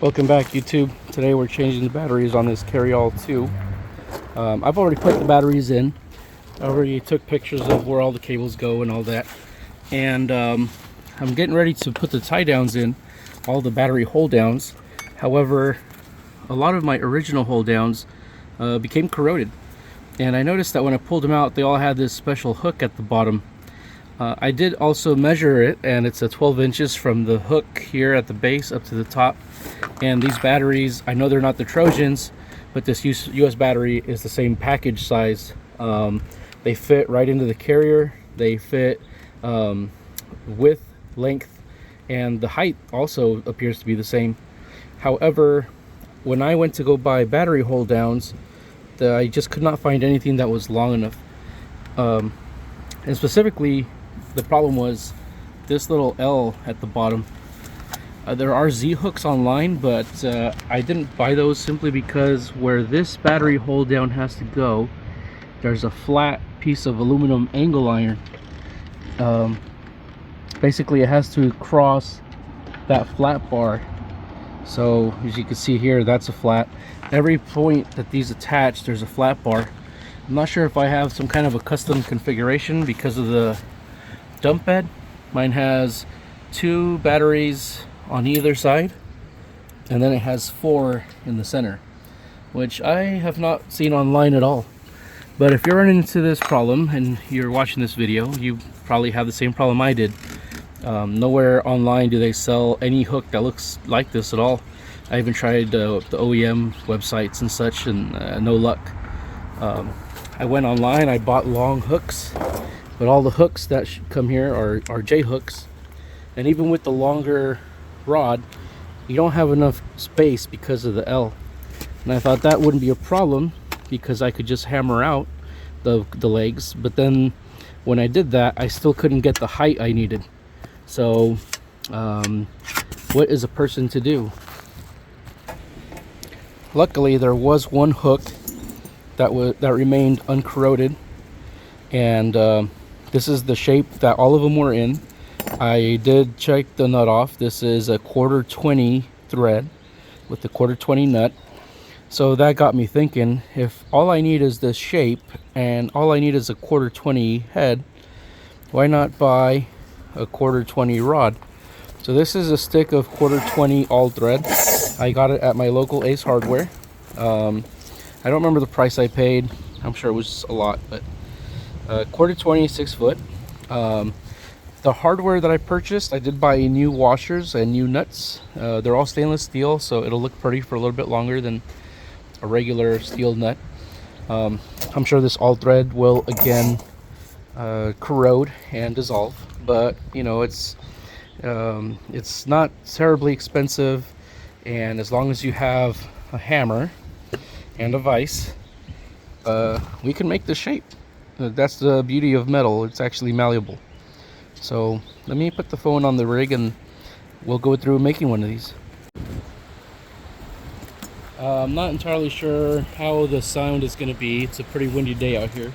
Welcome back, YouTube. Today we're changing the batteries on this carryall 2. I've already put the batteries in. I already took pictures of where all the cables go and all that. And I'm getting ready to put the tie downs in, all the battery hold downs. However, a lot of my original hold downs became corroded. And I noticed that when I pulled them out, they all had this special hook at the bottom. I did also measure it, and it's a 12 inches from the hook here at the base up to the top. And these batteries, I know they're not the Trojans, but this US battery is the same package size. They fit right into the carrier. They fit width, length, and the height also appears to be the same. However, when I went to go buy battery hold downs, I just could not find anything that was long enough. And specifically, the problem was this little L at the bottom. There are Z hooks online, but I didn't buy those simply because where this battery hold down has to go, there's a flat piece of aluminum angle iron. Basically, it has to cross that flat bar. So as you can see here, that's a flat. Every point that these attach, there's a flat bar. I'm not sure if I have some kind of a custom configuration because of the dump bed. Mine has 2 batteries on either side, and then it has 4 in the center, which I have not seen online at all. But if you're running into this problem and you're watching this video, you probably have the same problem I did. Nowhere online do they sell any hook that looks like this at all. I even tried the OEM websites and such, and no luck. I went online, I bought long hooks, but all the hooks that come here are J hooks. And even with the longer rod, you don't have enough space because of the L. And I thought that wouldn't be a problem because I could just hammer out the legs. But then when I did that, I still couldn't get the height I needed. So what is a person to do? Luckily, there was one hook that remained uncorroded, and this is the shape that all of them were in. I did check the nut off. This is a 1/4-20 thread with the 1/4-20 nut. So that got me thinking, if all I need is this shape and all I need is a 1/4-20 head, why not buy a 1/4-20 rod? So this is a stick of 1/4-20 all thread. I got it at my local Ace Hardware. I don't remember the price I paid. I'm sure it was a lot, but 1/4-20, 6 foot. The hardware that I purchased, I did buy new washers and new nuts. They're all stainless steel, so it'll look pretty for a little bit longer than a regular steel nut. I'm sure this all thread will again corrode and dissolve, but you know, it's not terribly expensive, and as long as you have a hammer and a vise, we can make this shape. That's the beauty of metal, it's actually malleable. So let me put the phone on the rig and we'll go through making one of these. I'm not entirely sure how the sound is going to be. It's a pretty windy day out here,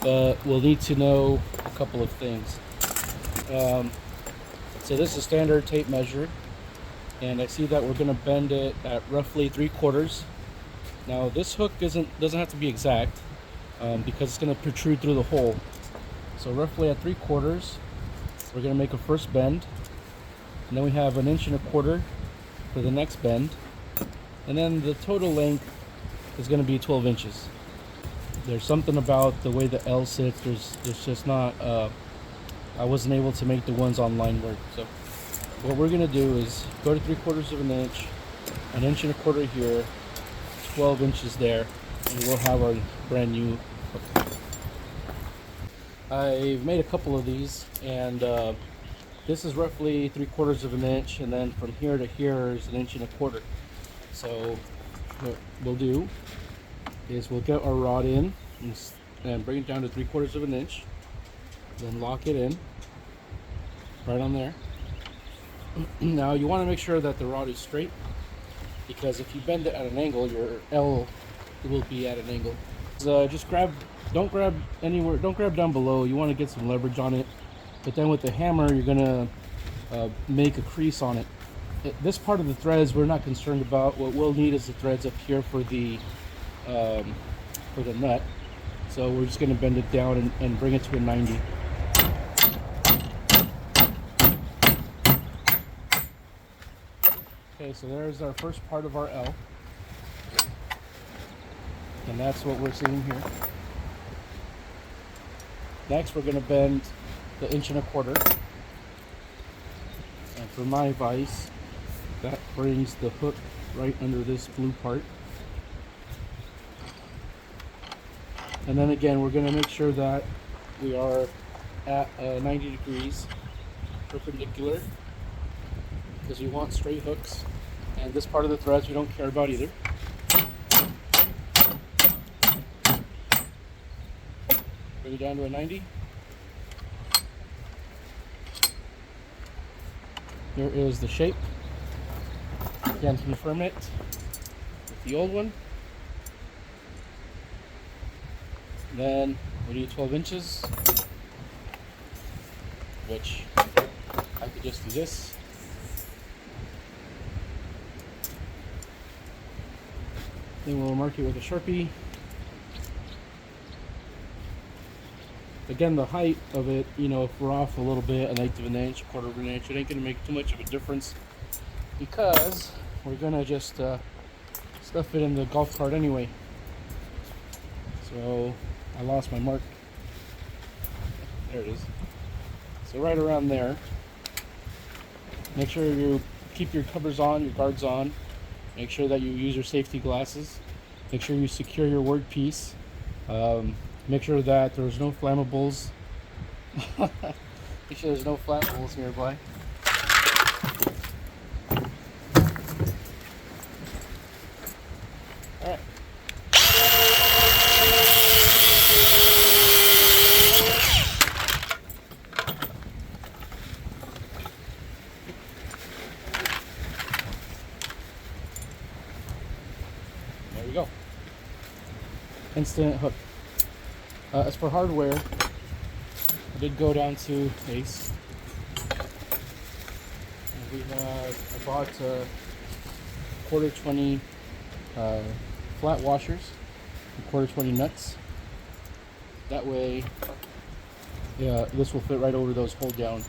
but we'll need to know a couple of things. So this is standard tape measure, and I see that we're going to bend it at roughly 3/4. Now this hook doesn't have to be exact because it's going to protrude through the hole. So roughly at 3/4, we're going to make a first bend, and then we have 1 1/4 for the next bend, and then the total length is going to be 12 inches. There's something about the way the L sits. There's just not. I wasn't able to make the ones online work. So what we're going to do is go to 3/4 of an inch, 1 1/4 here, 12 inches there, and we'll have our brand new hook. I've made a couple of these, and this is roughly 3/4 of an inch, and then from here to here is 1 1/4 inches. So what we'll do is we'll get our rod in and bring it down to 3/4 of an inch, then lock it in right on there. Now you want to make sure that the rod is straight, because if you bend it at an angle, your L will be at an angle. So just don't grab anywhere, don't grab down below. You want to get some leverage on it, but then with the hammer you're gonna make a crease on it. This part of the threads we're not concerned about. What we'll need is the threads up here for the nut. So we're just going to bend it down and bring it to a 90. Okay, so there's our first part of our L. And that's what we're seeing here. Next, we're going to bend the 1.25 inches. And for my vise, that brings the hook right under this blue part. And then again, we're going to make sure that we are at 90 degrees perpendicular, because we want straight hooks. And this part of the threads we don't care about either. Bring it down to a 90. Here is the shape. Again, confirm it with the old one. Then we need 12 inches, which I could just do this. Then we'll mark it with a Sharpie. Again, the height of it, you know, if we're off a little bit, an 1/8 of an inch, 1/4 of an inch, it ain't going to make too much of a difference, because we're going to just stuff it in the golf cart anyway. So I lost my mark. There it is. So right around there. Make sure you keep your covers on, your guards on. Make sure that you use your safety glasses. Make sure you secure your workpiece. Make sure that there's no flammables. Make sure there's no flammables nearby. Alright. There we go. Instant hook. As for hardware, I did go down to Ace. And I bought 1/4 20 flat washers, 1/4 20 nuts. That way, yeah, this will fit right over those hold down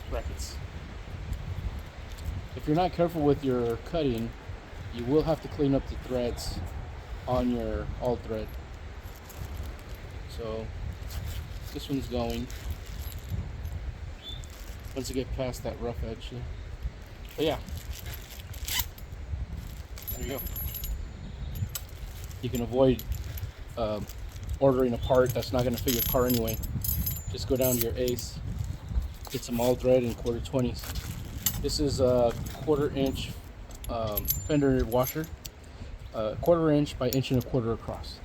brackets. If you're not careful with your cutting, you will have to clean up the threads on your all thread. So this one's going. Once you get past that rough edge there. But yeah, there you go. You can avoid ordering a part that's not going to fit your car anyway. Just go down to your Ace, get some all thread and 1/4 20s. This is a 1/4 inch fender washer, 1/4 inch by 1.25 inches across.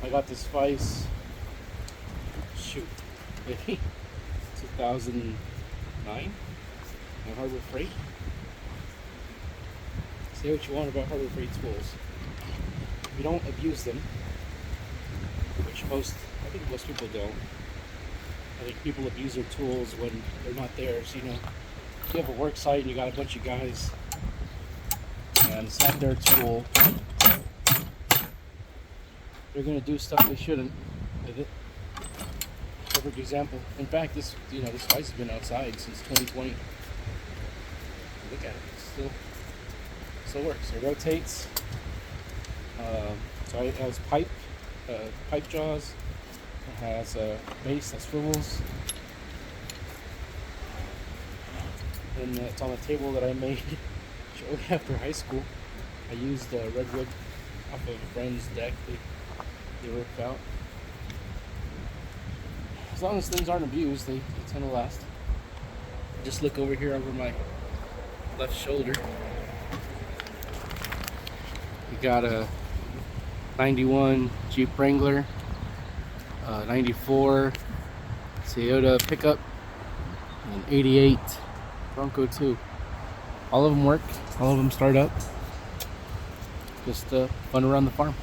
I got this vise, maybe 2009 on Harbor Freight. Say what you want about Harbor Freight tools. If you don't abuse them, which I think most people don't. I think people abuse their tools when they're not there. So, you know, if you have a work site and you got a bunch of guys and it's not their tool, they're gonna do stuff they shouldn't with it. Perfect example. In fact, this vise has been outside since 2020. Look at it. It still works. It rotates. So it has pipe jaws. It has a base that swivels. And it's on a table that I made shortly after high school. I used redwood off of a friend's deck. They worked out. As long as things aren't abused, they tend to last. Just look over here over my left shoulder. got a 91 Jeep Wrangler, 94 Toyota pickup, and 88 Bronco 2. All of them work, all of them start up. Just fun around the farm.